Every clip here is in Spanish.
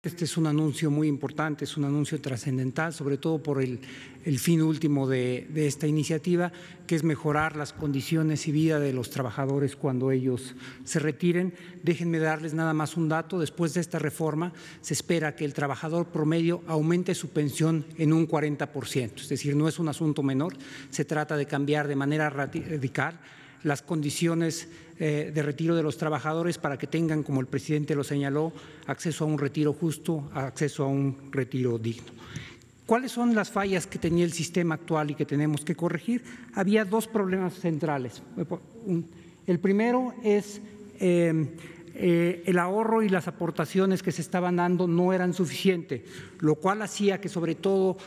Este es un anuncio muy importante, es un anuncio trascendental, sobre todo por el fin último de esta iniciativa, que es mejorar las condiciones y vida de los trabajadores cuando ellos se retiren. Déjenme darles nada más un dato: después de esta reforma se espera que el trabajador promedio aumente su pensión en un 40%, es decir, no es un asunto menor, se trata de cambiar de manera radical las condiciones de retiro de los trabajadores para que tengan, como el presidente lo señaló, acceso a un retiro justo, acceso a un retiro digno. ¿Cuáles son las fallas que tenía el sistema actual y que tenemos que corregir? Había dos problemas centrales. El primero es el ahorro y las aportaciones que se estaban dando no eran suficientes, lo cual hacía que, sobre todo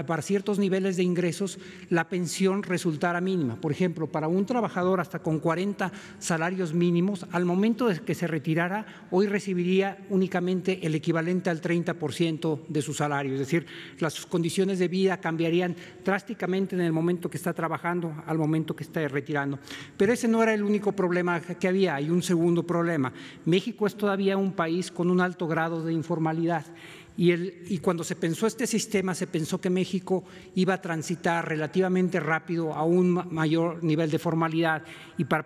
para ciertos niveles de ingresos, la pensión resultara mínima. Por ejemplo, para un trabajador hasta con 40 salarios mínimos, al momento de que se retirara, hoy recibiría únicamente el equivalente al 30% de su salario, es decir, las condiciones de vida cambiarían drásticamente en el momento que está trabajando al momento que está retirando. Pero ese no era el único problema que había. Hay un segundo problema. México es todavía un país con un alto grado de informalidad. Y cuando se pensó este sistema, se pensó que México iba a transitar relativamente rápido a un mayor nivel de formalidad, y para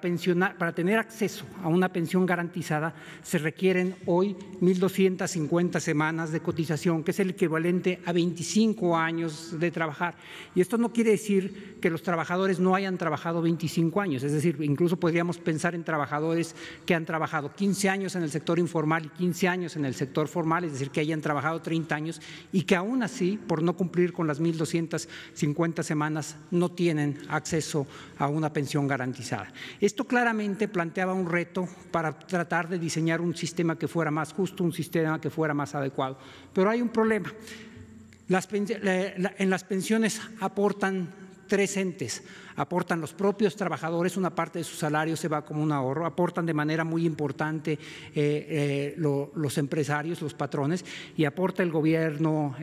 tener acceso a una pensión garantizada se requieren hoy 1.250 semanas de cotización, que es el equivalente a 25 años de trabajar. Y esto no quiere decir que los trabajadores no hayan trabajado 25 años, es decir, incluso podríamos pensar en trabajadores que han trabajado 15 años en el sector informal y 15 años en el sector formal, es decir, que hayan trabajado 30 años y que aún así, por no cumplir con las 1.250 semanas, no tienen acceso a una pensión garantizada. Esto claramente planteaba un reto para tratar de diseñar un sistema que fuera más justo, un sistema que fuera más adecuado. Pero hay un problema. En las pensiones aportan tres entes. Aportan los propios trabajadores, una parte de su salario se va como un ahorro, aportan de manera muy importante los empresarios, los patrones, y aporta el gobierno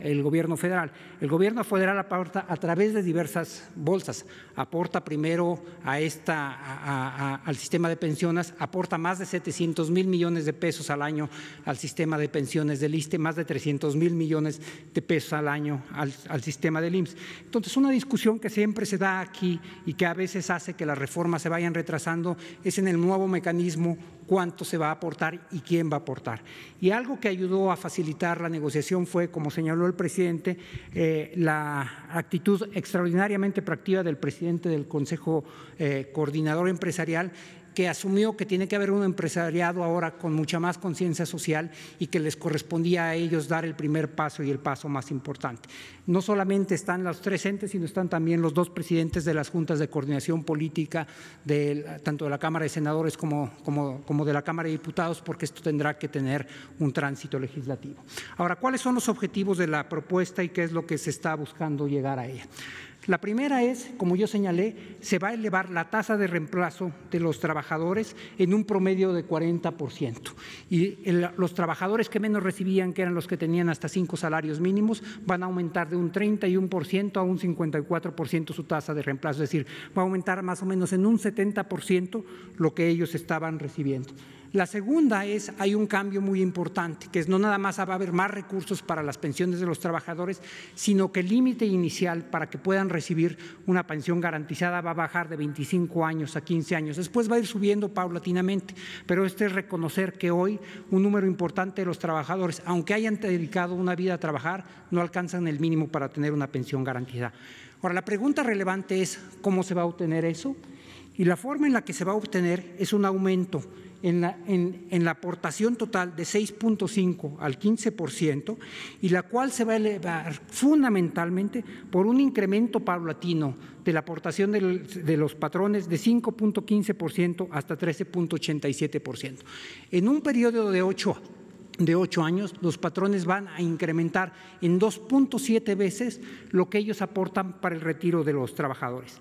federal. El gobierno federal aporta a través de diversas bolsas, aporta primero al sistema de pensiones, aporta más de 700,000 millones de pesos al año al sistema de pensiones del ISSSTE, más de 300,000 millones de pesos al año al sistema del IMSS. Entonces, una discusión que siempre se da aquí y que a veces hace que las reformas se vayan retrasando es en el nuevo mecanismo cuánto se va a aportar y quién va a aportar. Y algo que ayudó a facilitar la negociación fue, como señaló el presidente, la actitud extraordinariamente proactiva del presidente del Consejo Coordinador Empresarial, que asumió que tiene que haber un empresariado ahora con mucha más conciencia social y que les correspondía a ellos dar el primer paso y el paso más importante. No solamente están los tres entes, sino están también los dos presidentes de las juntas de coordinación política, tanto de la Cámara de Senadores como de la Cámara de Diputados, porque esto tendrá que tener un tránsito legislativo. Ahora, ¿cuáles son los objetivos de la propuesta y qué es lo que se está buscando llegar a ella? La primera es, como yo señalé, se va a elevar la tasa de reemplazo de los trabajadores en un promedio de 40%. Y los trabajadores que menos recibían, que eran los que tenían hasta 5 salarios mínimos, van a aumentar de un 31% a un 54% su tasa de reemplazo. Es decir, va a aumentar más o menos en un 70% lo que ellos estaban recibiendo. La segunda es, hay un cambio muy importante, que es no nada más va a haber más recursos para las pensiones de los trabajadores, sino que el límite inicial para que puedan recibir una pensión garantizada va a bajar de 25 años a 15 años. Después va a ir subiendo paulatinamente, pero es reconocer que hoy un número importante de los trabajadores, aunque hayan dedicado una vida a trabajar, no alcanzan el mínimo para tener una pensión garantizada. Ahora, la pregunta relevante es ¿cómo se va a obtener eso? Y la forma en la que se va a obtener es un aumento en la aportación total de 6.5 al 15%, y la cual se va a elevar fundamentalmente por un incremento paulatino de la aportación de los patrones de 5.15% hasta 13.87%. En un periodo de 8 años, los patrones van a incrementar en 2.7 veces lo que ellos aportan para el retiro de los trabajadores.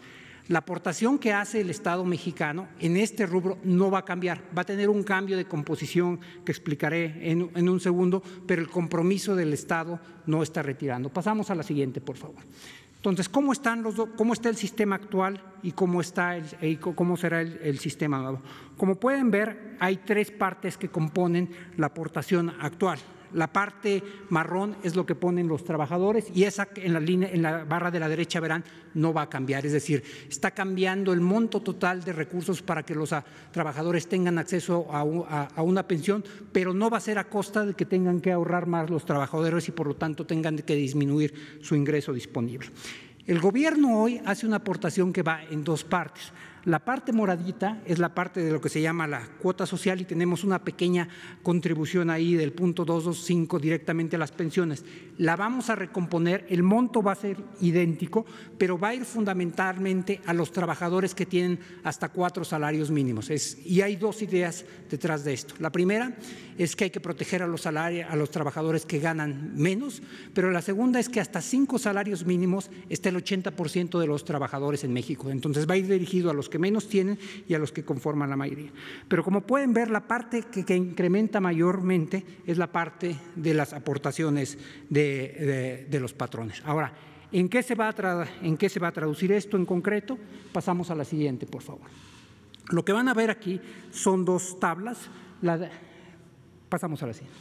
La aportación que hace el Estado mexicano en este rubro no va a cambiar, va a tener un cambio de composición que explicaré en un segundo, pero el compromiso del Estado no está retirando. Pasamos a la siguiente, por favor. Entonces, ¿cómo está el sistema actual y cómo será el sistema nuevo? Como pueden ver, hay tres partes que componen la aportación actual. La parte marrón es lo que ponen los trabajadores y esa en la barra de la derecha verán no va a cambiar, es decir, está cambiando el monto total de recursos para que los trabajadores tengan acceso a una pensión, pero no va a ser a costa de que tengan que ahorrar más los trabajadores y por lo tanto tengan que disminuir su ingreso disponible. El gobierno hoy hace una aportación que va en dos partes. La parte moradita es la parte de lo que se llama la cuota social y tenemos una pequeña contribución ahí del punto 225 directamente a las pensiones. La vamos a recomponer, el monto va a ser idéntico, pero va a ir fundamentalmente a los trabajadores que tienen hasta 4 salarios mínimos. Y hay dos ideas detrás de esto. La primera es que hay que proteger a los trabajadores que ganan menos, pero la segunda es que hasta 5 salarios mínimos está el 80% de los trabajadores en México. Entonces va a ir dirigido a los que menos tienen y a los que conforman la mayoría. Pero como pueden ver, la parte que incrementa mayormente es la parte de las aportaciones de los patrones. Ahora, ¿en qué se va a traducir esto en concreto? Pasamos a la siguiente, por favor. Lo que van a ver aquí son dos tablas. Pasamos a la siguiente.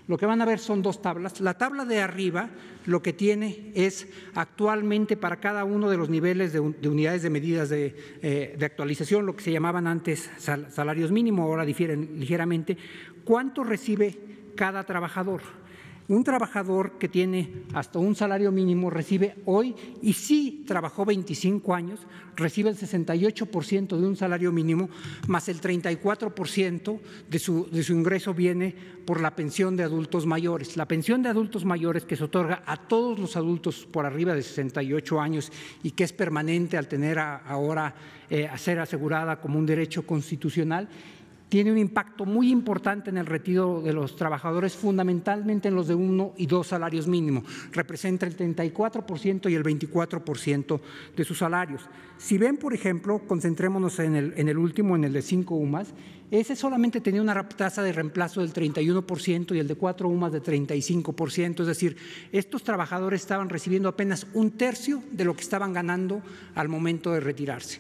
Lo que van a ver son dos tablas. La tabla de arriba lo que tiene es actualmente para cada uno de los niveles de unidades de medidas de actualización, lo que se llamaban antes salarios mínimos, ahora difieren ligeramente, cuánto recibe cada trabajador. Un trabajador que tiene hasta un salario mínimo recibe hoy, y si trabajó 25 años, recibe el 68% de un salario mínimo, más el 34% de su ingreso viene por la pensión de adultos mayores. La pensión de adultos mayores que se otorga a todos los adultos por arriba de 68 años y que es permanente al tener ahora a ser asegurada como un derecho constitucional, tiene un impacto muy importante en el retiro de los trabajadores, fundamentalmente en los de 1 y 2 salarios mínimos. Representa el 34% y el 24% de sus salarios. Si ven, por ejemplo, concentrémonos en el último, en el de 5 UMAS, ese solamente tenía una tasa de reemplazo del 31% y el de 4 UMAS de 35%. Es decir, estos trabajadores estaban recibiendo apenas 1/3 de lo que estaban ganando al momento de retirarse.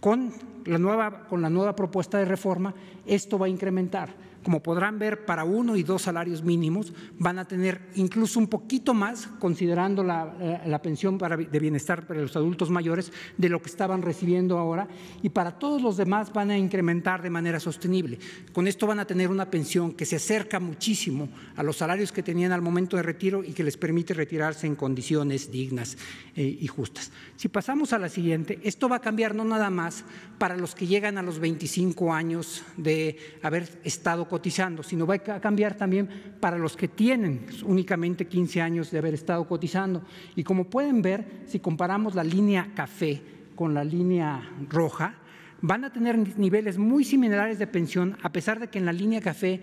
Con la nueva propuesta de reforma, esto va a incrementar. Como podrán ver, para 1 y 2 salarios mínimos van a tener incluso un poquito más, considerando la pensión de bienestar para los adultos mayores, de lo que estaban recibiendo ahora, y para todos los demás van a incrementar de manera sostenible. Con esto van a tener una pensión que se acerca muchísimo a los salarios que tenían al momento de retiro y que les permite retirarse en condiciones dignas y justas. Si pasamos a la siguiente, esto va a cambiar no nada más para los que llegan a los 25 años de haber estado cotizando, sino va a cambiar también para los que tienen únicamente 15 años de haber estado cotizando. Y como pueden ver, si comparamos la línea café con la línea roja, van a tener niveles muy similares de pensión, a pesar de que en la línea café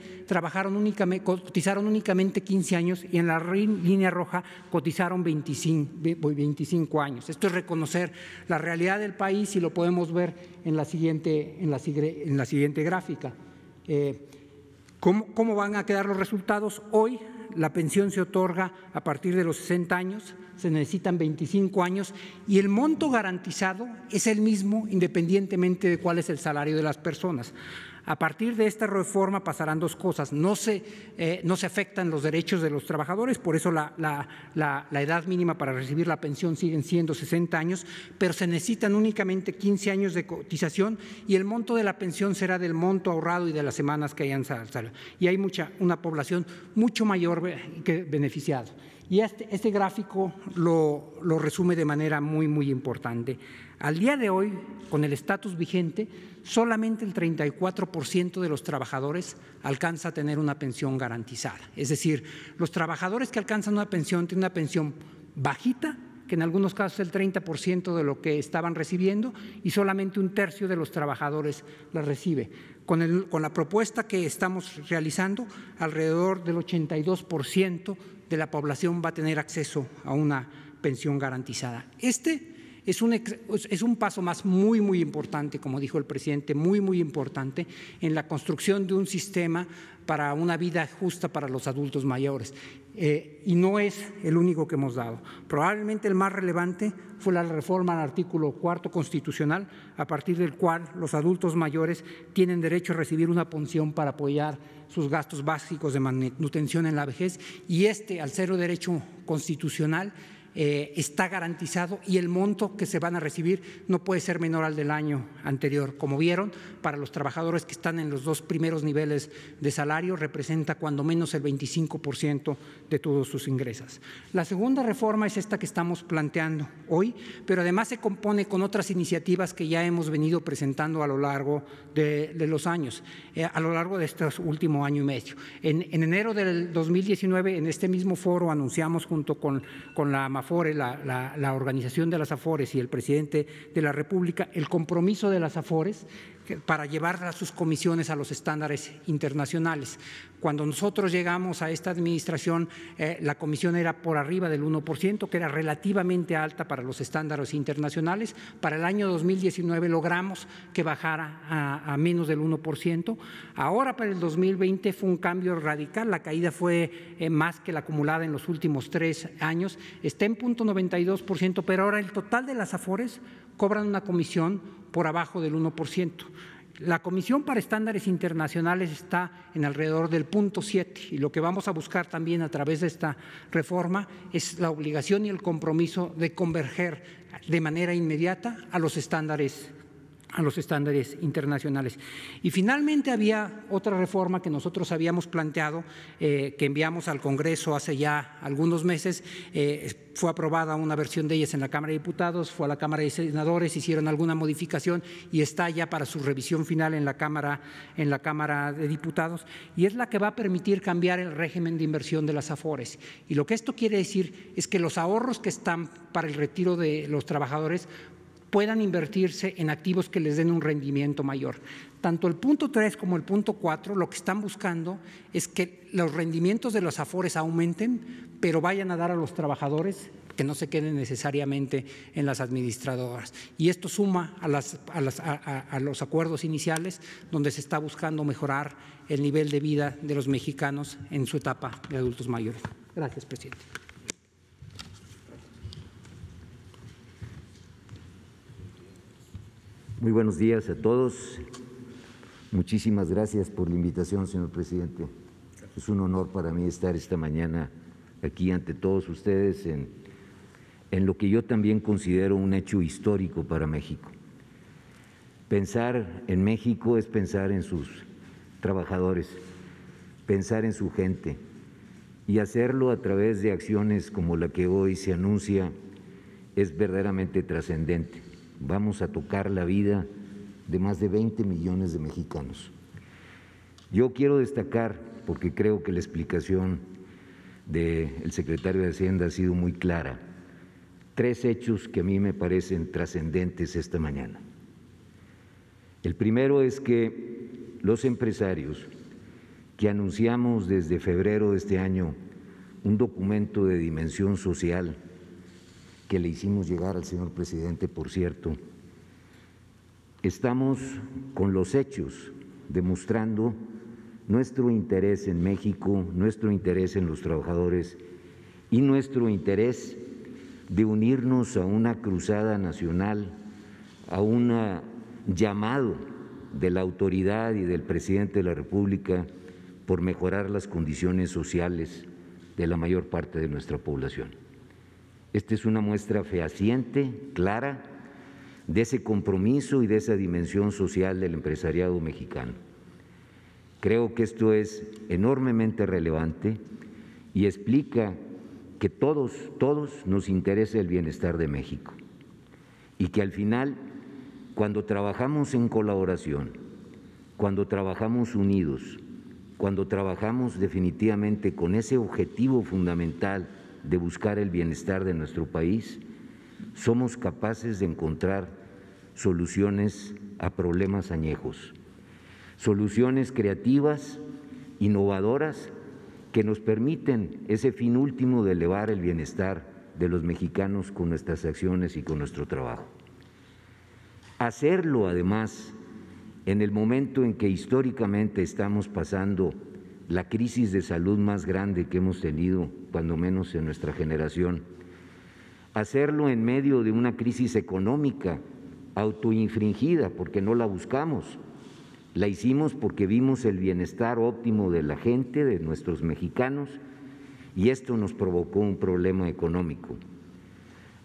cotizaron únicamente 15 años y en la línea roja cotizaron 25 años. Esto es reconocer la realidad del país y lo podemos ver en la siguiente gráfica. ¿Cómo van a quedar los resultados? Hoy la pensión se otorga a partir de los 60 años, se necesitan 25 años y el monto garantizado es el mismo independientemente de cuál es el salario de las personas. A partir de esta reforma pasarán dos cosas: no se afectan los derechos de los trabajadores, por eso la edad mínima para recibir la pensión siguen siendo 60 años, pero se necesitan únicamente 15 años de cotización y el monto de la pensión será del monto ahorrado y de las semanas que hayan salido. Y hay una población mucho mayor que beneficiada. Y este gráfico lo resume de manera muy, muy importante. Al día de hoy, con el estatus vigente, solamente el 34% de los trabajadores alcanza a tener una pensión garantizada. Es decir, los trabajadores que alcanzan una pensión tienen una pensión bajita, que en algunos casos es el 30% de lo que estaban recibiendo, y solamente 1/3 de los trabajadores la recibe. Con la propuesta que estamos realizando, alrededor del 82% de la población va a tener acceso a una pensión garantizada. Este Es un paso más muy importante, como dijo el presidente, muy importante en la construcción de un sistema para una vida justa para los adultos mayores. Y no es el único que hemos dado. Probablemente el más relevante fue la reforma al artículo 4 constitucional, a partir del cual los adultos mayores tienen derecho a recibir una pensión para apoyar sus gastos básicos de manutención en la vejez, y al ser un derecho constitucional, está garantizado, y el monto que se van a recibir no puede ser menor al del año anterior. Como vieron, para los trabajadores que están en los 2 primeros niveles de salario representa cuando menos el 25% de todos sus ingresos. La segunda reforma es esta que estamos planteando hoy, pero además se compone con otras iniciativas que ya hemos venido presentando a lo largo de los años, a lo largo de este último año y medio. En enero del 2019, en este mismo foro, anunciamos junto con la AFORE, la organización de las AFORES y el presidente de la República, el compromiso de las AFORES para llevar a sus comisiones a los estándares internacionales. Cuando nosotros llegamos a esta administración, la comisión era por arriba del 1%, que era relativamente alta para los estándares internacionales. Para el año 2019 logramos que bajara a menos del 1%. Ahora, para el 2020, fue un cambio radical. La caída fue más que la acumulada en los últimos 3 años. Está en 0.92%, pero ahora el total de las AFORES cobran una comisión por abajo del 1%. La Comisión para Estándares Internacionales está en alrededor del 0.7%, y lo que vamos a buscar también a través de esta reforma es la obligación y el compromiso de converger de manera inmediata a los estándares internacionales. Y finalmente había otra reforma que nosotros habíamos planteado, que enviamos al Congreso hace ya algunos meses. Fue aprobada una versión de ellas en la Cámara de Diputados, fue a la Cámara de Senadores, hicieron alguna modificación y está ya para su revisión final en la Cámara de Diputados, y es la que va a permitir cambiar el régimen de inversión de las AFORES. Y lo que esto quiere decir es que los ahorros que están para el retiro de los trabajadores puedan invertirse en activos que les den un rendimiento mayor. Tanto el punto 3 como el punto 4 lo que están buscando es que los rendimientos de los AFORES aumenten, pero vayan a dar a los trabajadores, que no se queden necesariamente en las administradoras. Y esto suma a los acuerdos iniciales, donde se está buscando mejorar el nivel de vida de los mexicanos en su etapa de adultos mayores. Gracias, presidente. Muy buenos días a todos. Muchísimas gracias por la invitación, señor presidente. Es un honor para mí estar esta mañana aquí ante todos ustedes en lo que yo también considero un hecho histórico para México. Pensar en México es pensar en sus trabajadores, pensar en su gente, y hacerlo a través de acciones como la que hoy se anuncia es verdaderamente trascendente. Vamos a tocar la vida de más de 20 millones de mexicanos. Yo quiero destacar, porque creo que la explicación del secretario de Hacienda ha sido muy clara, 3 hechos que a mí me parecen trascendentes esta mañana. El primero es que los empresarios que anunciamos desde febrero de este año un documento de dimensión social que le hicimos llegar al señor presidente, por cierto, estamos con los hechos demostrando nuestro interés en México, nuestro interés en los trabajadores y nuestro interés de unirnos a una cruzada nacional, a un llamado de la autoridad y del presidente de la República por mejorar las condiciones sociales de la mayor parte de nuestra población. Esta es una muestra fehaciente, clara, de ese compromiso y de esa dimensión social del empresariado mexicano. Creo que esto es enormemente relevante y explica que todos nos interesa el bienestar de México, y que al final, cuando trabajamos en colaboración, cuando trabajamos unidos, cuando trabajamos definitivamente con ese objetivo fundamental de buscar el bienestar de nuestro país, somos capaces de encontrar soluciones a problemas añejos, soluciones creativas, innovadoras, que nos permiten ese fin último de elevar el bienestar de los mexicanos con nuestras acciones y con nuestro trabajo. Hacerlo, además, en el momento en que históricamente estamos pasando la crisis de salud más grande que hemos tenido, cuando menos en nuestra generación. Hacerlo en medio de una crisis económica autoinfringida, porque no la buscamos. La hicimos porque vimos el bienestar óptimo de la gente, de nuestros mexicanos, y esto nos provocó un problema económico.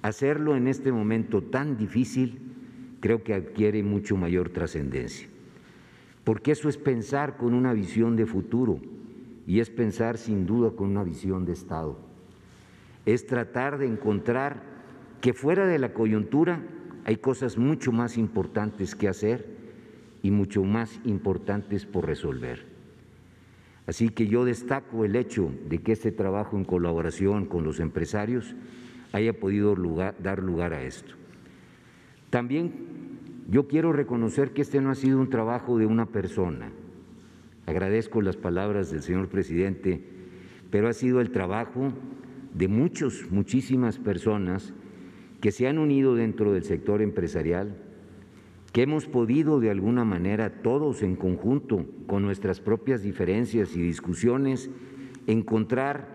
Hacerlo en este momento tan difícil creo que adquiere mucho mayor trascendencia, porque eso es pensar con una visión de futuro y es pensar sin duda con una visión de Estado. Es tratar de encontrar que fuera de la coyuntura hay cosas mucho más importantes que hacer y mucho más importantes por resolver. Así que yo destaco el hecho de que este trabajo en colaboración con los empresarios haya podido dar lugar a esto. También yo quiero reconocer que este no ha sido un trabajo de una persona. Agradezco las palabras del señor presidente, pero ha sido el trabajo de muchísimas personas que se han unido dentro del sector empresarial, que hemos podido de alguna manera todos en conjunto, con nuestras propias diferencias y discusiones, encontrar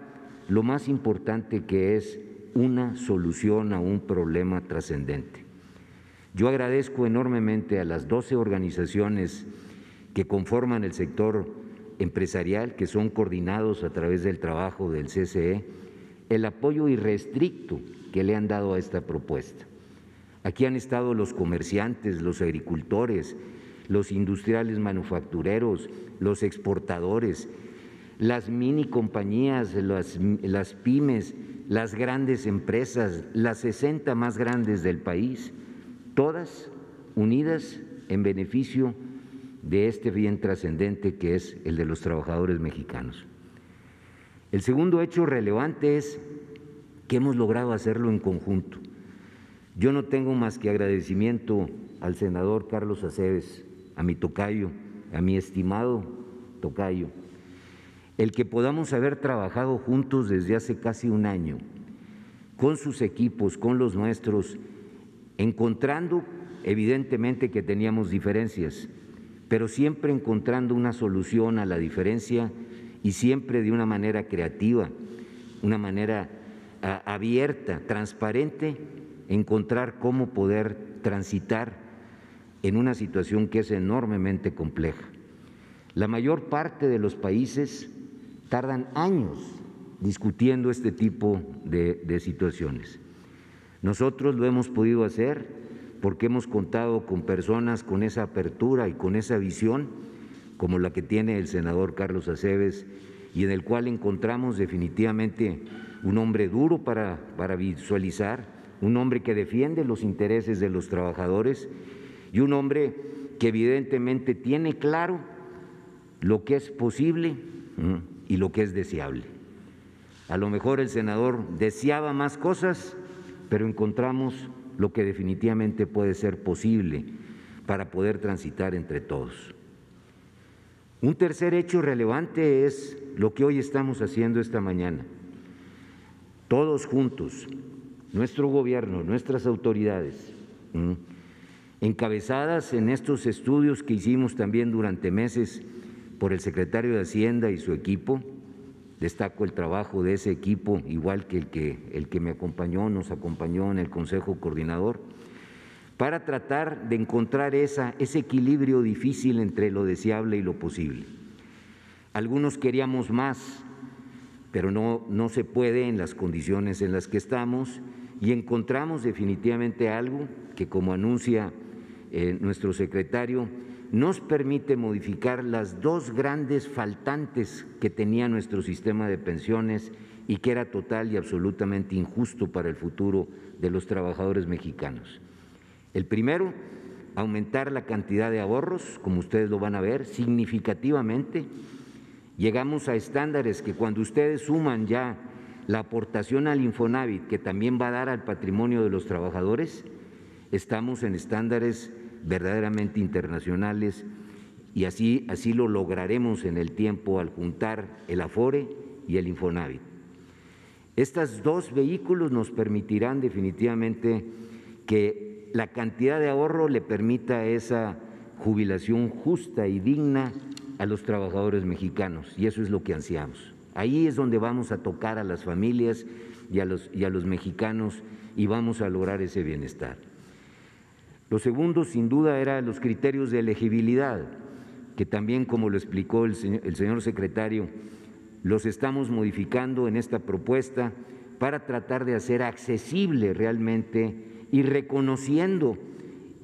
lo más importante, que es una solución a un problema trascendente. Yo agradezco enormemente a las 12 organizaciones que conforman el sector empresarial, que son coordinados a través del trabajo del CCE, el apoyo irrestricto que le han dado a esta propuesta. Aquí han estado los comerciantes, los agricultores, los industriales manufactureros, los exportadores, las mini compañías, las pymes, las grandes empresas, las 60 más grandes del país, todas unidas en beneficio de este bien trascendente que es el de los trabajadores mexicanos. El segundo hecho relevante es que hemos logrado hacerlo en conjunto. Yo no tengo más que agradecimiento al senador Carlos Acebes, a mi tocayo, a mi estimado tocayo, el que podamos haber trabajado juntos desde hace casi un año, con sus equipos, con los nuestros, encontrando evidentemente que teníamos diferencias, pero siempre encontrando una solución a la diferencia y siempre de una manera creativa, una manera abierta, transparente, encontrar cómo poder transitar en una situación que es enormemente compleja. La mayor parte de los países tardan años discutiendo este tipo de situaciones. Nosotros lo hemos podido hacer porque hemos contado con personas con esa apertura y con esa visión, como la que tiene el senador Carlos Acebes, y en el cual encontramos definitivamente un hombre duro para visualizar, un hombre que defiende los intereses de los trabajadores y un hombre que evidentemente tiene claro lo que es posible y lo que es deseable. A lo mejor el senador deseaba más cosas, pero encontramos lo que definitivamente puede ser posible para poder transitar entre todos. Un tercer hecho relevante es lo que hoy estamos haciendo esta mañana. Todos juntos, nuestro gobierno, nuestras autoridades, encabezadas en estos estudios que hicimos también durante meses por el secretario de Hacienda y su equipo. Destaco el trabajo de ese equipo, igual que el que me acompañó, nos acompañó en el Consejo Coordinador, para tratar de encontrar ese equilibrio difícil entre lo deseable y lo posible. Algunos queríamos más, pero no se puede en las condiciones en las que estamos, y encontramos definitivamente algo que, como anuncia nuestro secretario, nos permite modificar las dos grandes faltantes que tenía nuestro sistema de pensiones y que era total y absolutamente injusto para el futuro de los trabajadores mexicanos. El primero, aumentar la cantidad de ahorros, como ustedes lo van a ver, significativamente. Llegamos a estándares que, cuando ustedes suman ya la aportación al Infonavit, que también va a dar al patrimonio de los trabajadores, estamos en estándares verdaderamente internacionales, y así lo lograremos en el tiempo al juntar el Afore y el Infonavit. Estos dos vehículos nos permitirán definitivamente que la cantidad de ahorro le permita esa jubilación justa y digna a los trabajadores mexicanos, y eso es lo que ansiamos. Ahí es donde vamos a tocar a las familias y a los mexicanos y vamos a lograr ese bienestar. Lo segundo, sin duda, eran los criterios de elegibilidad, que también, como lo explicó el señor secretario, los estamos modificando en esta propuesta para tratar de hacer accesible realmente y reconociendo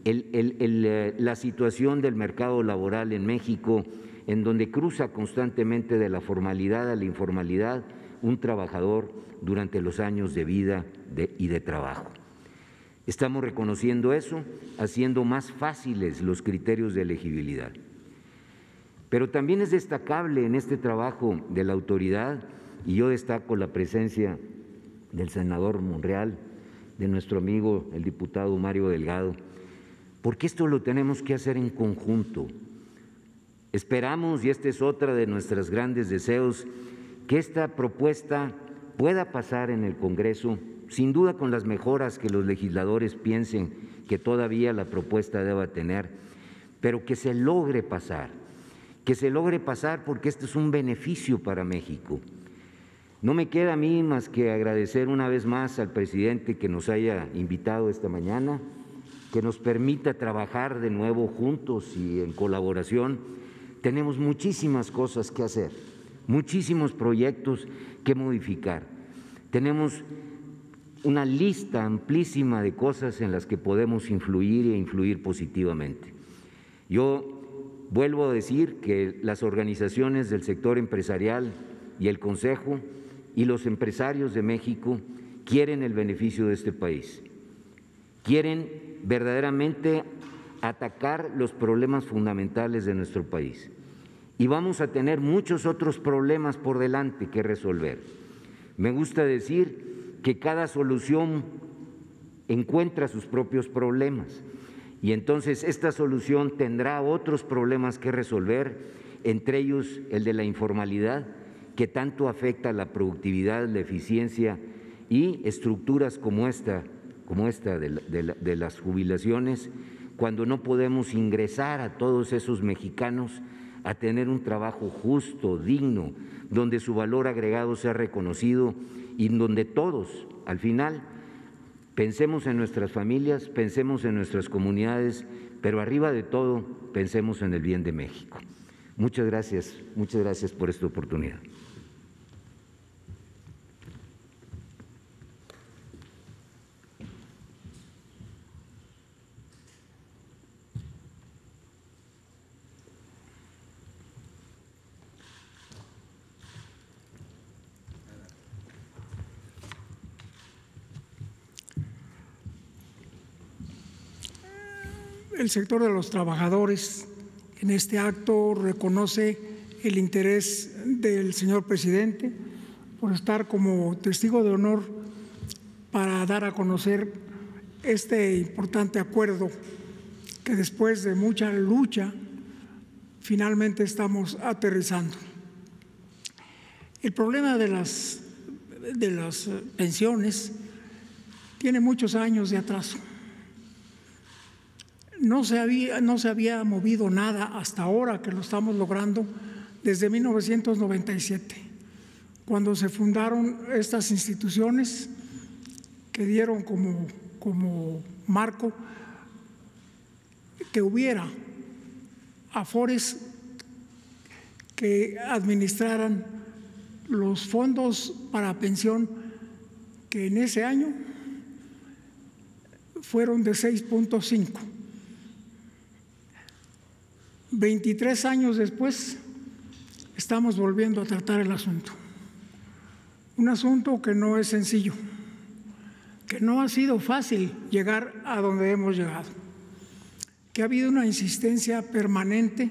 la situación del mercado laboral en México, en donde cruza constantemente de la formalidad a la informalidad un trabajador durante los años de vida y de trabajo. Estamos reconociendo eso, haciendo más fáciles los criterios de elegibilidad. Pero también es destacable en este trabajo de la autoridad, y yo destaco la presencia del senador Monreal, de nuestro amigo el diputado Mario Delgado, porque esto lo tenemos que hacer en conjunto. Esperamos, y este es otra de nuestros grandes deseos, que esta propuesta pueda pasar en el Congreso, sin duda con las mejoras que los legisladores piensen que todavía la propuesta deba tener, pero que se logre pasar porque este es un beneficio para México. No me queda a mí más que agradecer una vez más al presidente que nos haya invitado esta mañana, que nos permita trabajar de nuevo juntos y en colaboración. Tenemos muchísimas cosas que hacer, muchísimos proyectos que modificar. Tenemos una lista amplísima de cosas en las que podemos influir e influir positivamente. Yo vuelvo a decir que las organizaciones del sector empresarial y el Consejo y los empresarios de México quieren el beneficio de este país, quieren verdaderamente atacar los problemas fundamentales de nuestro país y vamos a tener muchos otros problemas por delante que resolver. Me gusta decir que cada solución encuentra sus propios problemas y entonces esta solución tendrá otros problemas que resolver, entre ellos el de la informalidad, que tanto afecta a la productividad, la eficiencia y estructuras como esta de las jubilaciones, cuando no podemos ingresar a todos esos mexicanos a tener un trabajo justo, digno, donde su valor agregado sea reconocido y donde todos, al final, pensemos en nuestras familias, pensemos en nuestras comunidades, pero arriba de todo, pensemos en el bien de México. Muchas gracias por esta oportunidad. El sector de los trabajadores en este acto reconoce el interés del señor presidente por estar como testigo de honor para dar a conocer este importante acuerdo que después de mucha lucha finalmente estamos aterrizando. El problema de las pensiones tiene muchos años de atraso. No se había movido nada hasta ahora, que lo estamos logrando desde 1997, cuando se fundaron estas instituciones que dieron como marco que hubiera afores que administraran los fondos para pensión, que en ese año fueron de 6.5. 23 años después, estamos volviendo a tratar el asunto. Un asunto que no es sencillo, que no ha sido fácil llegar a donde hemos llegado, que ha habido una insistencia permanente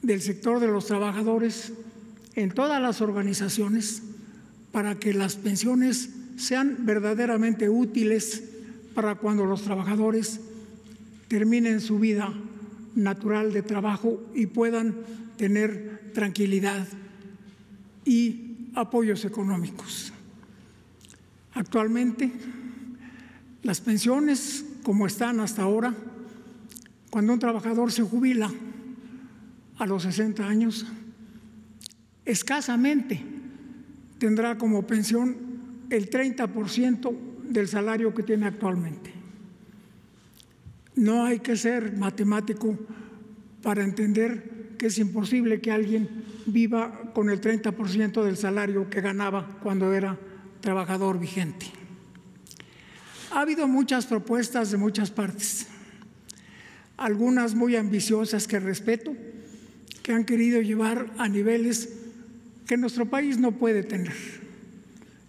del sector de los trabajadores en todas las organizaciones para que las pensiones sean verdaderamente útiles para cuando los trabajadores terminen su vida natural de trabajo y puedan tener tranquilidad y apoyos económicos. Actualmente, las pensiones, como están hasta ahora, cuando un trabajador se jubila a los 60 años, escasamente tendrá como pensión el 30% del salario que tiene actualmente. No hay que ser matemático para entender que es imposible que alguien viva con el 30% del salario que ganaba cuando era trabajador vigente. Ha habido muchas propuestas de muchas partes, algunas muy ambiciosas que respeto, que han querido llevar a niveles que nuestro país no puede tener,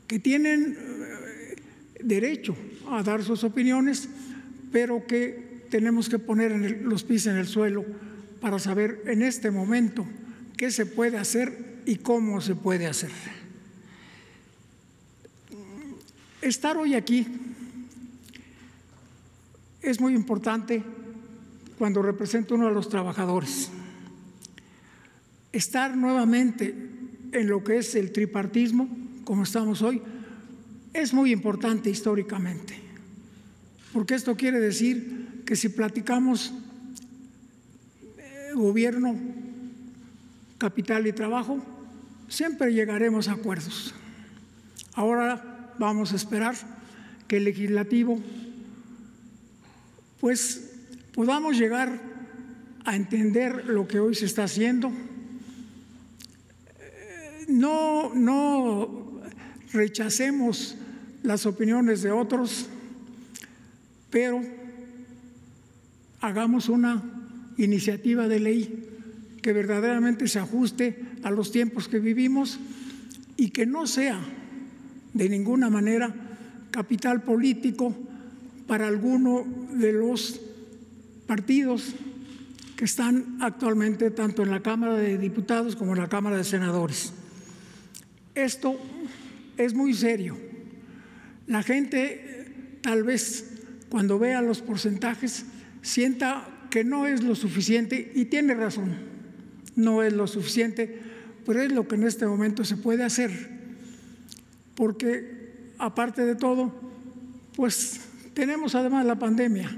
que tienen derecho a dar sus opiniones, pero que tenemos que poner los pies en el suelo para saber en este momento qué se puede hacer y cómo se puede hacer. Estar hoy aquí es muy importante cuando representa uno a los trabajadores. Estar nuevamente en lo que es el tripartismo, como estamos hoy, es muy importante históricamente, porque esto quiere decir que si platicamos gobierno, capital y trabajo, siempre llegaremos a acuerdos. Ahora vamos a esperar que el legislativo pues podamos llegar a entender lo que hoy se está haciendo. No rechacemos las opiniones de otros, pero hagamos una iniciativa de ley que verdaderamente se ajuste a los tiempos que vivimos y que no sea de ninguna manera capital político para alguno de los partidos que están actualmente tanto en la Cámara de Diputados como en la Cámara de Senadores. Esto es muy serio. La gente tal vez cuando vea los porcentajes sienta que no es lo suficiente, y tiene razón, no es lo suficiente, pero es lo que en este momento se puede hacer, porque aparte de todo, pues tenemos además la pandemia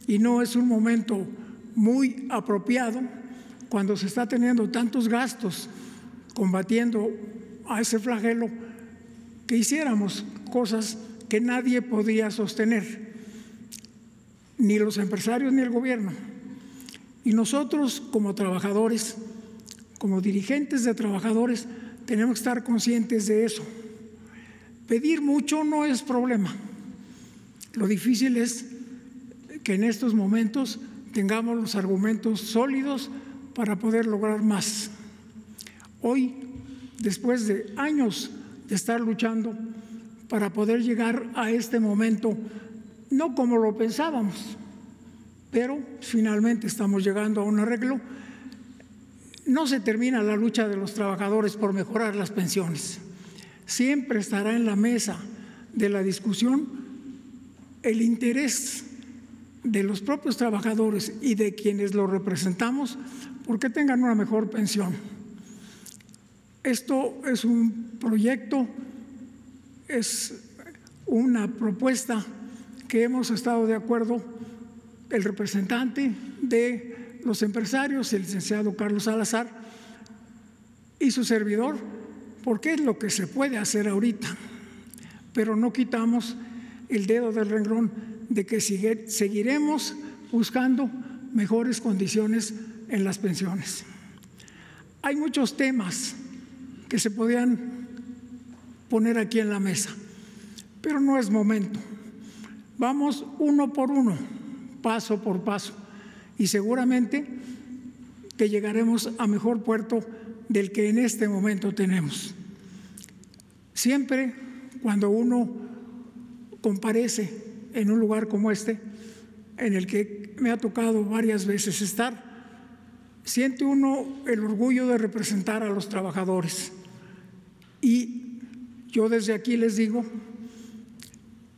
y no es un momento muy apropiado cuando se está teniendo tantos gastos combatiendo a ese flagelo, que hiciéramos cosas que nadie podía sostener, ni los empresarios ni el gobierno. Y nosotros como trabajadores, como dirigentes de trabajadores, tenemos que estar conscientes de eso. Pedir mucho no es problema. Lo difícil es que en estos momentos tengamos los argumentos sólidos para poder lograr más. Hoy, después de años de estar luchando para poder llegar a este momento, no como lo pensábamos, pero finalmente estamos llegando a un arreglo. No se termina la lucha de los trabajadores por mejorar las pensiones. Siempre estará en la mesa de la discusión el interés de los propios trabajadores y de quienes los representamos porque tengan una mejor pensión. Esto es un proyecto, es una propuesta que hemos estado de acuerdo el representante de los empresarios, el licenciado Carlos Salazar, y su servidor, porque es lo que se puede hacer ahorita, pero no quitamos el dedo del renglón de que seguiremos buscando mejores condiciones en las pensiones. Hay muchos temas que se podían poner aquí en la mesa, pero no es momento. Vamos uno por uno, paso por paso, y seguramente que llegaremos a mejor puerto del que en este momento tenemos. Siempre cuando uno comparece en un lugar como este, en el que me ha tocado varias veces estar, siente uno el orgullo de representar a los trabajadores. Y yo desde aquí les digo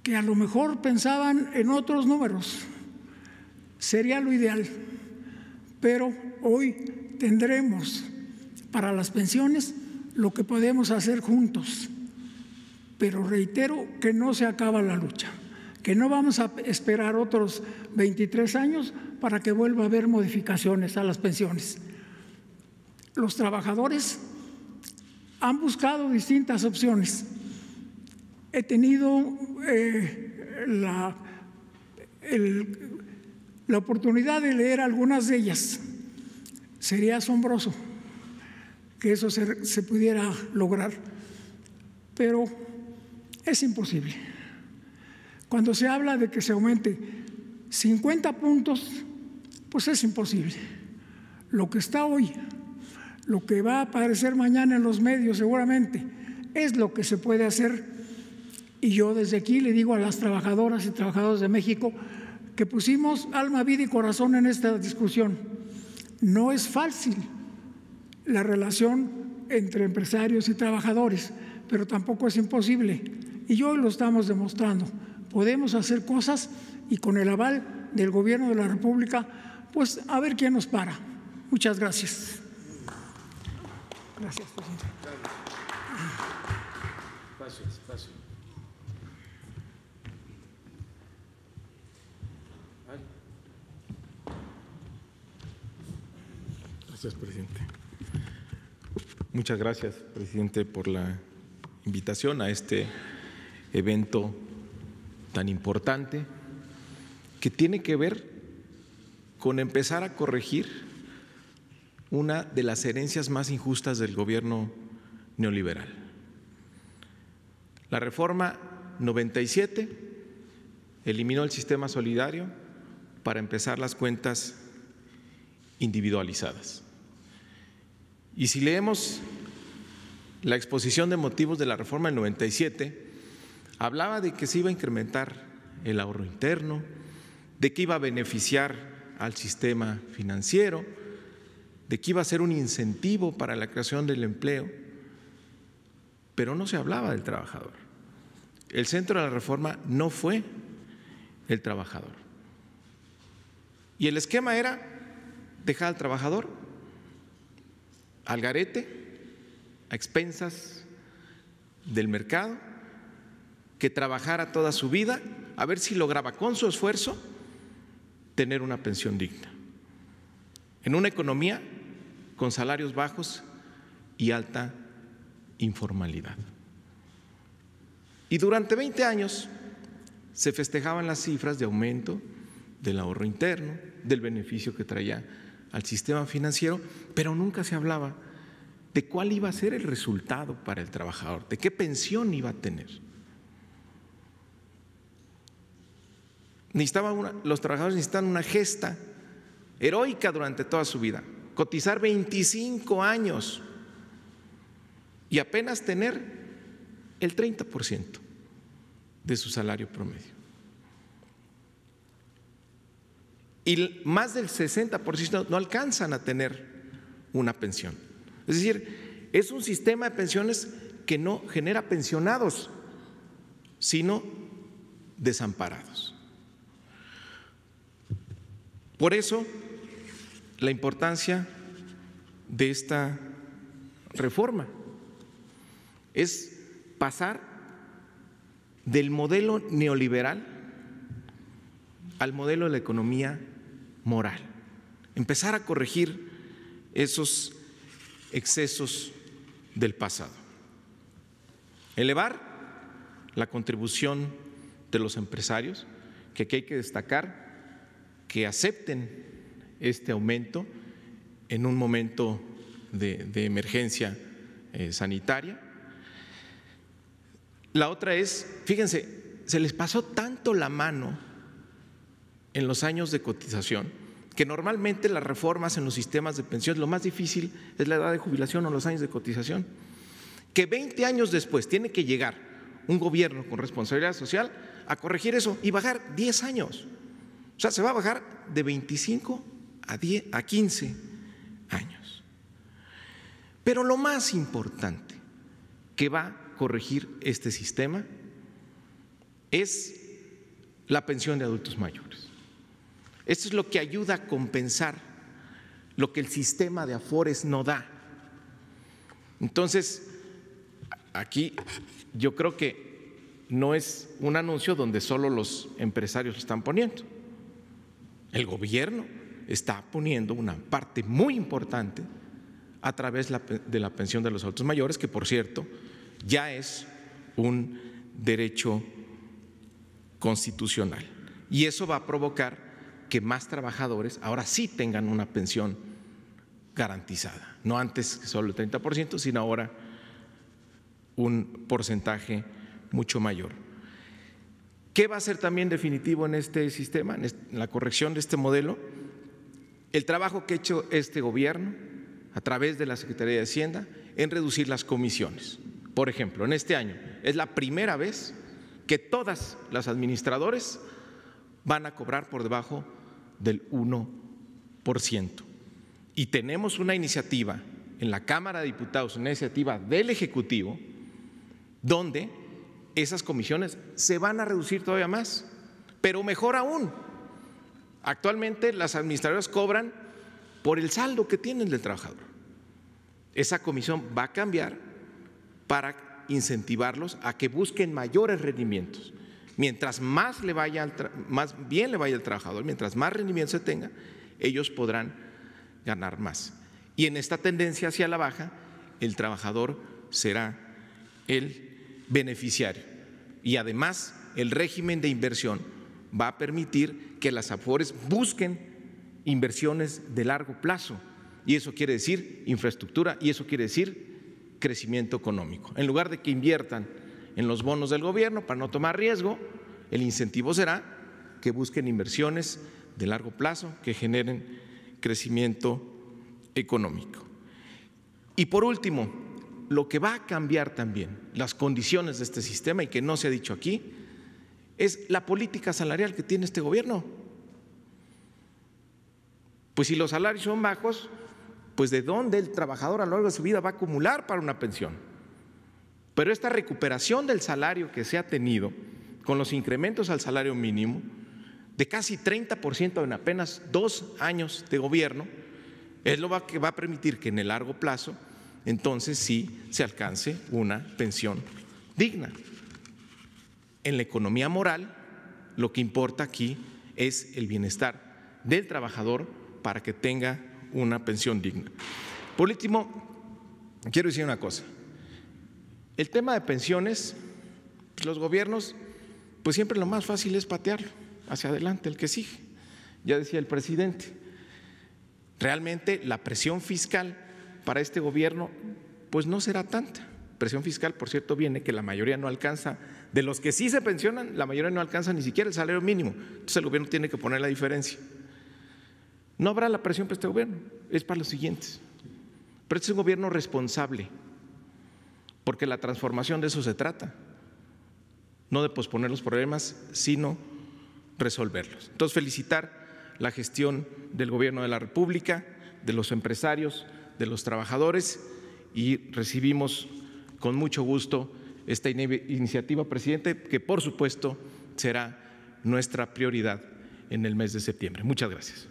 que a lo mejor pensaban en otros números, sería lo ideal, pero hoy tendremos para las pensiones lo que podemos hacer juntos, pero reitero que no se acaba la lucha, que no vamos a esperar otros 23 años para que vuelva a haber modificaciones a las pensiones. Los trabajadores han buscado distintas opciones. He tenido la oportunidad de leer algunas de ellas. Sería asombroso que eso se pudiera lograr, pero es imposible. Cuando se habla de que se aumente 50 puntos, pues es imposible. Lo que está hoy, lo que va a aparecer mañana en los medios seguramente, es lo que se puede hacer. Y yo desde aquí le digo a las trabajadoras y trabajadores de México que pusimos alma, vida y corazón en esta discusión. No es fácil la relación entre empresarios y trabajadores, pero tampoco es imposible. Y hoy lo estamos demostrando. Podemos hacer cosas y con el aval del Gobierno de la República, pues a ver quién nos para. Muchas gracias. Gracias, presidente. Espacio. Gracias, presidente. Muchas gracias, presidente, por la invitación a este evento tan importante que tiene que ver con empezar a corregir una de las herencias más injustas del gobierno neoliberal. La reforma 97 eliminó el sistema solidario para empezar las cuentas individualizadas. Y si leemos la exposición de motivos de la reforma del 97, hablaba de que se iba a incrementar el ahorro interno, de que iba a beneficiar al sistema financiero, de que iba a ser un incentivo para la creación del empleo, pero no se hablaba del trabajador. El centro de la reforma no fue el trabajador. Y el esquema era dejar al trabajador al garete, a expensas del mercado, que trabajara toda su vida a ver si lograba con su esfuerzo tener una pensión digna. En una economía con salarios bajos y alta informalidad. Y durante 20 años se festejaban las cifras de aumento del ahorro interno, del beneficio que traía al sistema financiero, pero nunca se hablaba de cuál iba a ser el resultado para el trabajador, de qué pensión iba a tener. Los trabajadores necesitan una gesta heroica durante toda su vida, cotizar 25 años y apenas tener el 30% de su salario promedio. Y más del 60% no alcanzan a tener una pensión. Es decir, es un sistema de pensiones que no genera pensionados, sino desamparados. Por eso, la importancia de esta reforma es pasar del modelo neoliberal al modelo de la economía moral, empezar a corregir esos excesos del pasado, elevar la contribución de los empresarios, que aquí hay que destacar que acepten este aumento en un momento de emergencia sanitaria. La otra es, fíjense, se les pasó tanto la mano en los años de cotización, que normalmente las reformas en los sistemas de pensión, lo más difícil es la edad de jubilación o los años de cotización, que 20 años después tiene que llegar un gobierno con responsabilidad social a corregir eso y bajar 10 años. O sea, se va a bajar de 25 a 15 años. Pero lo más importante que va a corregir este sistema es la pensión de adultos mayores. Esto es lo que ayuda a compensar lo que el sistema de Afores no da. Entonces, aquí yo creo que no es un anuncio donde solo los empresarios lo están poniendo. El gobierno está poniendo una parte muy importante a través de la pensión de los adultos mayores, que por cierto ya es un derecho constitucional. Y eso va a provocar que más trabajadores ahora sí tengan una pensión garantizada, no antes que solo el 30%, sino ahora un porcentaje mucho mayor. ¿Qué va a ser también definitivo en este sistema, en la corrección de este modelo? El trabajo que ha hecho este gobierno a través de la Secretaría de Hacienda en reducir las comisiones. Por ejemplo, en este año es la primera vez que todas las administradores van a cobrar por debajo del 1%. Y tenemos una iniciativa en la Cámara de Diputados, una iniciativa del Ejecutivo, donde esas comisiones se van a reducir todavía más, pero mejor aún. Actualmente las administradoras cobran por el saldo que tienen del trabajador. Esa comisión va a cambiar para incentivarlos a que busquen mayores rendimientos. Mientras más bien le vaya al trabajador, mientras más rendimiento se tenga, ellos podrán ganar más. Y en esta tendencia hacia la baja, el trabajador será el beneficiario. Y además, el régimen de inversión va a permitir que las AFORES busquen inversiones de largo plazo. Y eso quiere decir infraestructura y eso quiere decir crecimiento económico. En lugar de que inviertan en los bonos del gobierno para no tomar riesgo, el incentivo será que busquen inversiones de largo plazo que generen crecimiento económico. Y por último, lo que va a cambiar también las condiciones de este sistema y que no se ha dicho aquí es la política salarial que tiene este gobierno. Pues si los salarios son bajos, pues ¿de dónde el trabajador a lo largo de su vida va a acumular para una pensión? Pero esta recuperación del salario que se ha tenido con los incrementos al salario mínimo de casi 30% en apenas 2 años de gobierno es lo que va a permitir que en el largo plazo entonces sí se alcance una pensión digna. En la economía moral lo que importa aquí es el bienestar del trabajador para que tenga una pensión digna. Por último, quiero decir una cosa. El tema de pensiones, los gobiernos, pues siempre lo más fácil es patearlo hacia adelante, el que sigue. Ya decía el presidente, realmente la presión fiscal para este gobierno pues no será tanta. Presión fiscal, por cierto, viene que la mayoría no alcanza, de los que sí se pensionan, la mayoría no alcanza ni siquiera el salario mínimo. Entonces el gobierno tiene que poner la diferencia. No habrá la presión para este gobierno, es para los siguientes. Pero este es un gobierno responsable, porque la transformación de eso se trata, no de posponer los problemas, sino resolverlos. Entonces, felicitar la gestión del Gobierno de la República, de los empresarios, de los trabajadores, y recibimos con mucho gusto esta iniciativa, presidente, que por supuesto será nuestra prioridad en el mes de septiembre. Muchas gracias.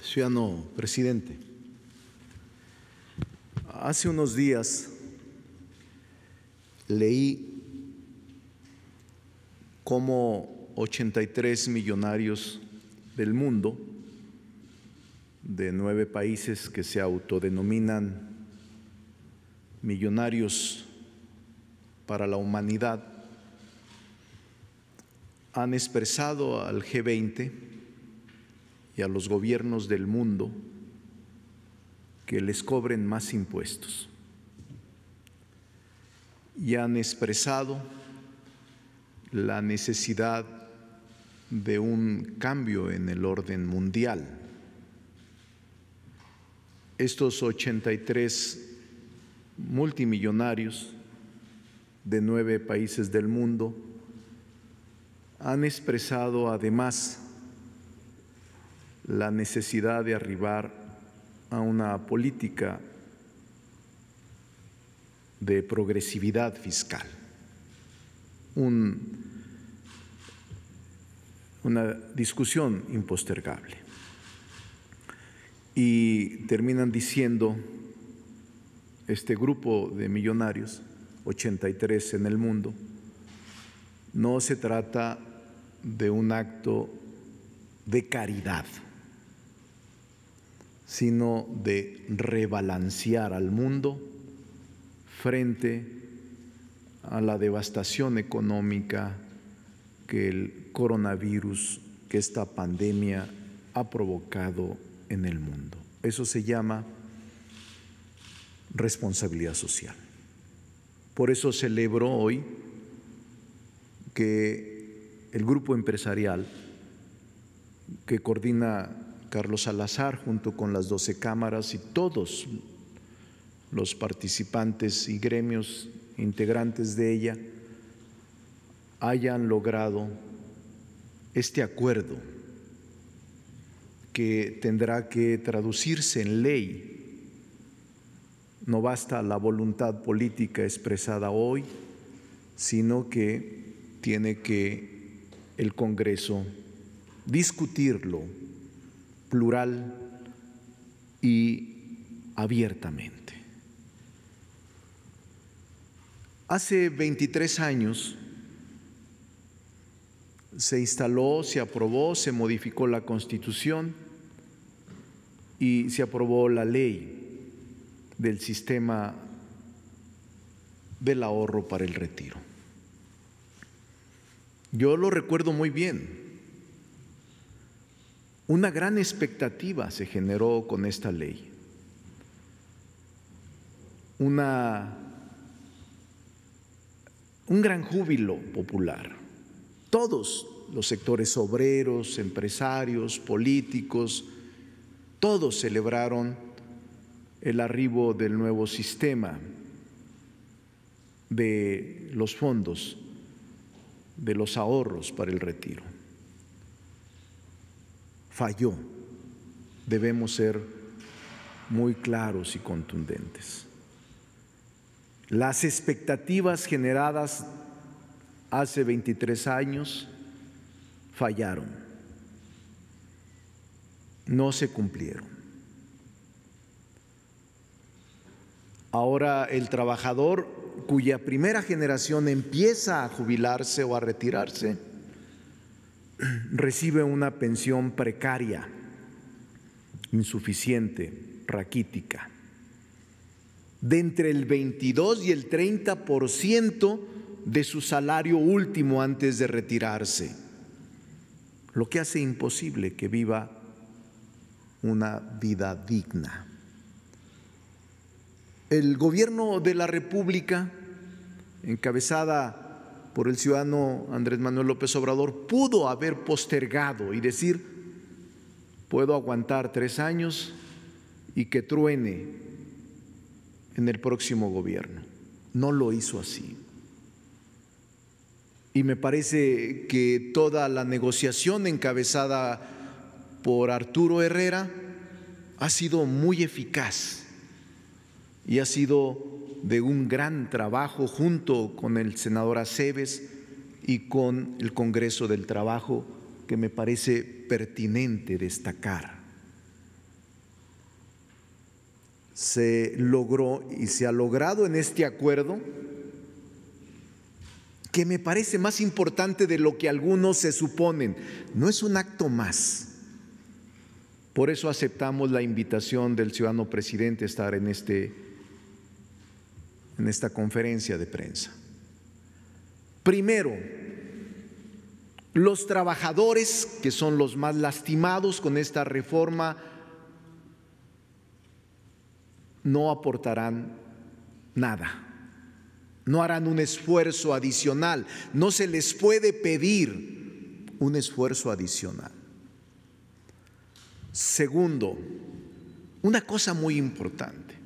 Ciudadano presidente, hace unos días leí cómo 83 millonarios del mundo, de 9 países que se autodenominan millonarios para la humanidad, han expresado al G20 y a los gobiernos del mundo que les cobren más impuestos. Y han expresado la necesidad de un cambio en el orden mundial. Estos 83 multimillonarios de 9 países del mundo han expresado además la necesidad de arribar a una política de progresividad fiscal, un una discusión impostergable. Y terminan diciendo este grupo de millonarios, 83 en el mundo, no se trata de un acto de caridad, sino de rebalancear al mundo frente a la devastación económica que el coronavirus, que esta pandemia ha provocado en el mundo. Eso se llama responsabilidad social. Por eso celebro hoy que el grupo empresarial que coordina Carlos Salazar junto con las 12 cámaras y todos los participantes y gremios integrantes de ella hayan logrado este acuerdo que tendrá que traducirse en ley. No basta la voluntad política expresada hoy, sino que tiene que el Congreso discutirlo plural y abiertamente. Hace 23 años se instaló, se aprobó, se modificó la Constitución y se aprobó la ley del sistema del ahorro para el retiro. Yo lo recuerdo muy bien. Una gran expectativa se generó con esta ley. Un gran júbilo popular. Todos los sectores obreros, empresarios, políticos, todos celebraron el arribo del nuevo sistema de los fondos, de los ahorros para el retiro. Falló. Debemos ser muy claros y contundentes. Las expectativas generadas hace 23 años fallaron, no se cumplieron. Ahora el trabajador cuya primera generación empieza a jubilarse o a retirarse recibe una pensión precaria, insuficiente, raquítica, de entre el 22 y el 30% de su salario último antes de retirarse, lo que hace imposible que viva una vida digna. El gobierno de la República, encabezada por el ciudadano Andrés Manuel López Obrador, pudo haber postergado y decir: puedo aguantar 3 años y que truene en el próximo gobierno. No lo hizo así. Y me parece que toda la negociación encabezada por Arturo Herrera ha sido muy eficaz y ha sido de un gran trabajo junto con el senador Aceves y con el Congreso del Trabajo, que me parece pertinente destacar. Se logró y se ha logrado en este acuerdo, que me parece más importante de lo que algunos se suponen. No es un acto más. Por eso aceptamos la invitación del ciudadano presidente a estar en esta conferencia de prensa. Primero, los trabajadores, que son los más lastimados con esta reforma, no aportarán nada. No harán un esfuerzo adicional. No se les puede pedir un esfuerzo adicional. Segundo, una cosa muy importante.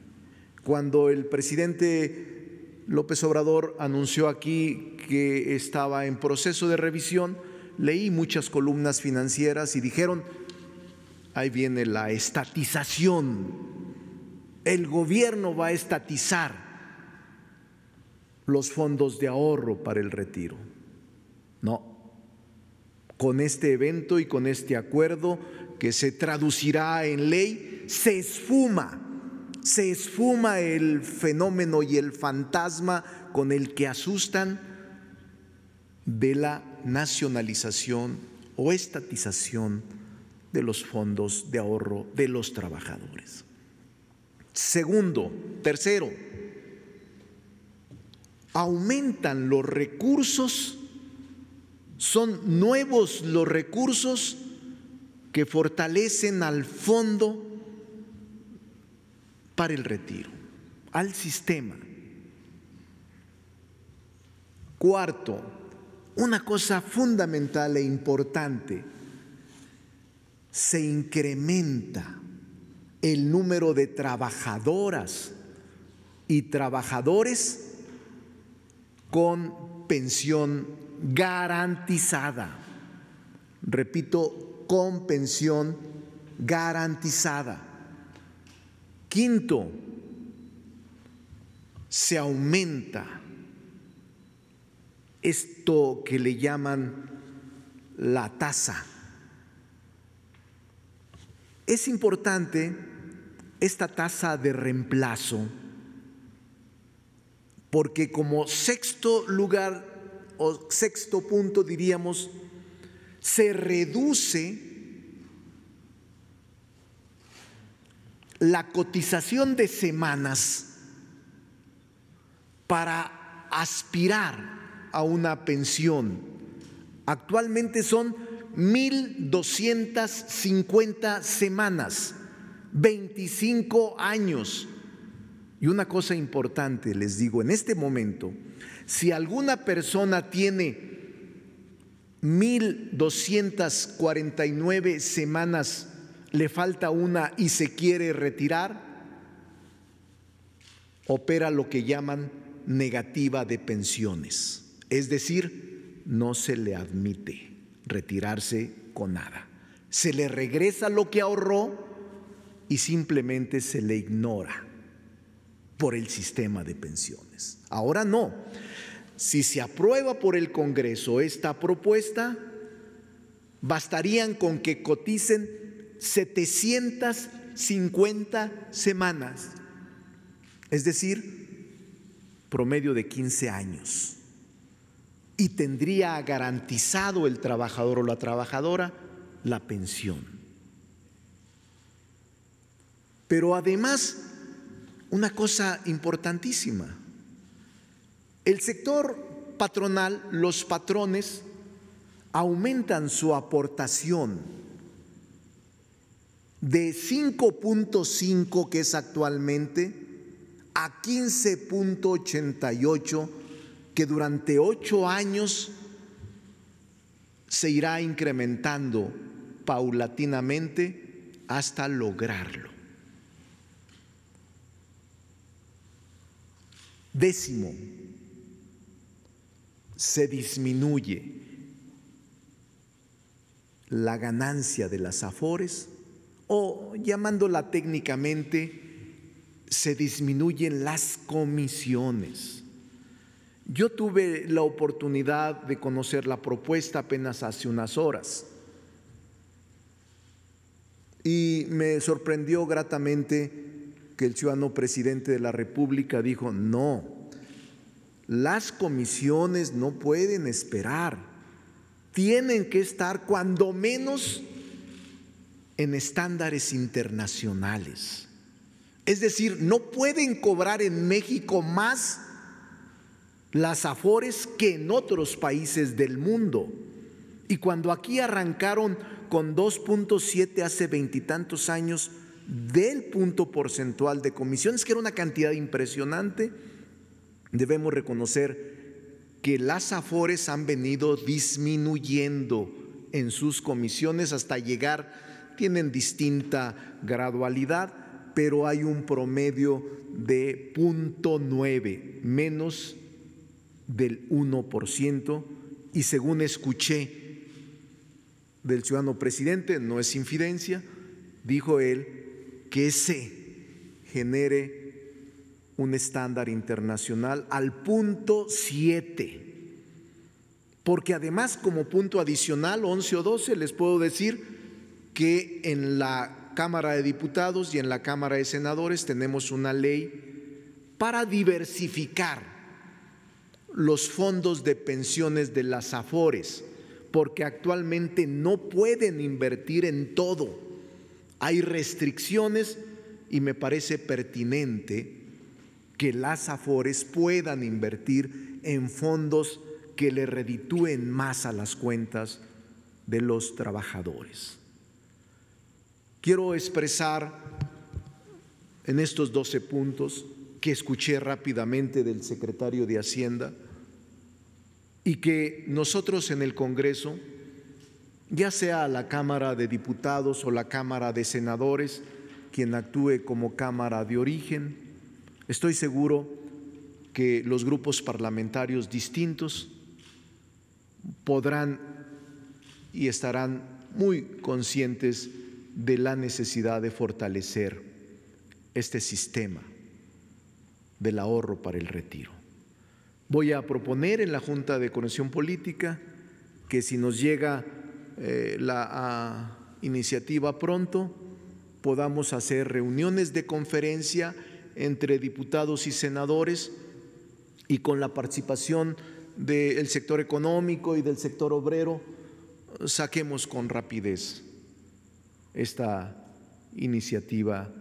Cuando el presidente López Obrador anunció aquí que estaba en proceso de revisión, leí muchas columnas financieras y dijeron: ahí viene la estatización. El gobierno va a estatizar los fondos de ahorro para el retiro. No, con este evento y con este acuerdo que se traducirá en ley, se esfuma el fenómeno y el fantasma con el que asustan de la nacionalización o estatización de los fondos de ahorro de los trabajadores. Tercero, aumentan los recursos, son nuevos los recursos que fortalecen al fondo para el retiro, al sistema. Cuarto, una cosa fundamental e importante, se incrementa el número de trabajadoras y trabajadores con pensión garantizada. Repito, con pensión garantizada. Quinto, se aumenta esto que le llaman la tasa. Es importante esta tasa de reemplazo porque como sexto lugar o sexto punto diríamos, se reduce la cotización de semanas para aspirar a una pensión. Actualmente son 1,250 semanas, 25 años. Y una cosa importante les digo, en este momento, si alguna persona tiene 1,249 semanas, le falta una y se quiere retirar, opera lo que llaman negativa de pensiones, es decir, no se le admite retirarse con nada. Se le regresa lo que ahorró y simplemente se le ignora por el sistema de pensiones. Ahora no. Si se aprueba por el Congreso esta propuesta, bastarían con que coticen 750 semanas, es decir, promedio de 15 años. Y tendría garantizado el trabajador o la trabajadora la pensión. Pero además, una cosa importantísima, el sector patronal, los patrones, aumentan su aportación de 5.5, que es actualmente, a 15.88, que durante 8 años se irá incrementando paulatinamente hasta lograrlo. Décimo, se disminuye la ganancia de las afores, o llamándola técnicamente, se disminuyen las comisiones. Yo tuve la oportunidad de conocer la propuesta apenas hace unas horas y me sorprendió gratamente que el ciudadano presidente de la República dijo: no, las comisiones no pueden esperar, tienen que estar cuando menos en estándares internacionales. Es decir, no pueden cobrar en México más las afores que en otros países del mundo. Y cuando aquí arrancaron con 2.7 hace 20 y tantos años del punto porcentual de comisiones, que era una cantidad impresionante, debemos reconocer que las afores han venido disminuyendo en sus comisiones hasta llegar, tienen distinta gradualidad, pero hay un promedio de 0.9, menos del 1%, y según escuché del ciudadano presidente, no es infidencia, dijo él que se genere un estándar internacional al 0.7. Porque además, como punto adicional, 11 o 12, les puedo decir que en la Cámara de Diputados y en la Cámara de Senadores tenemos una ley para diversificar los fondos de pensiones de las AFORES, porque actualmente no pueden invertir en todo. Hay restricciones y me parece pertinente que las AFORES puedan invertir en fondos que le reditúen más a las cuentas de los trabajadores. Quiero expresar en estos 12 puntos que escuché rápidamente del secretario de Hacienda y que nosotros en el Congreso, ya sea la Cámara de Diputados o la Cámara de Senadores, quien actúe como Cámara de origen, estoy seguro que los grupos parlamentarios distintos podrán y estarán muy conscientes de la necesidad de fortalecer este sistema del ahorro para el retiro. Voy a proponer en la Junta de Coordinación Política que si nos llega la iniciativa pronto, podamos hacer reuniones de conferencia entre diputados y senadores y con la participación del sector económico y del sector obrero, saquemos con rapidez esta iniciativa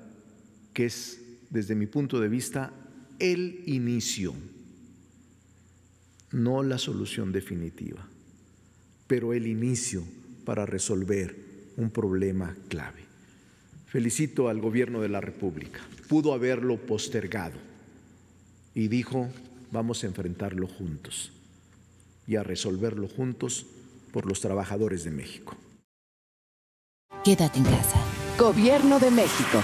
que es, desde mi punto de vista, el inicio, no la solución definitiva, pero el inicio para resolver un problema clave. Felicito al Gobierno de la República. Pudo haberlo postergado y dijo: vamos a enfrentarlo juntos y a resolverlo juntos por los trabajadores de México. Quédate en casa. Gobierno de México.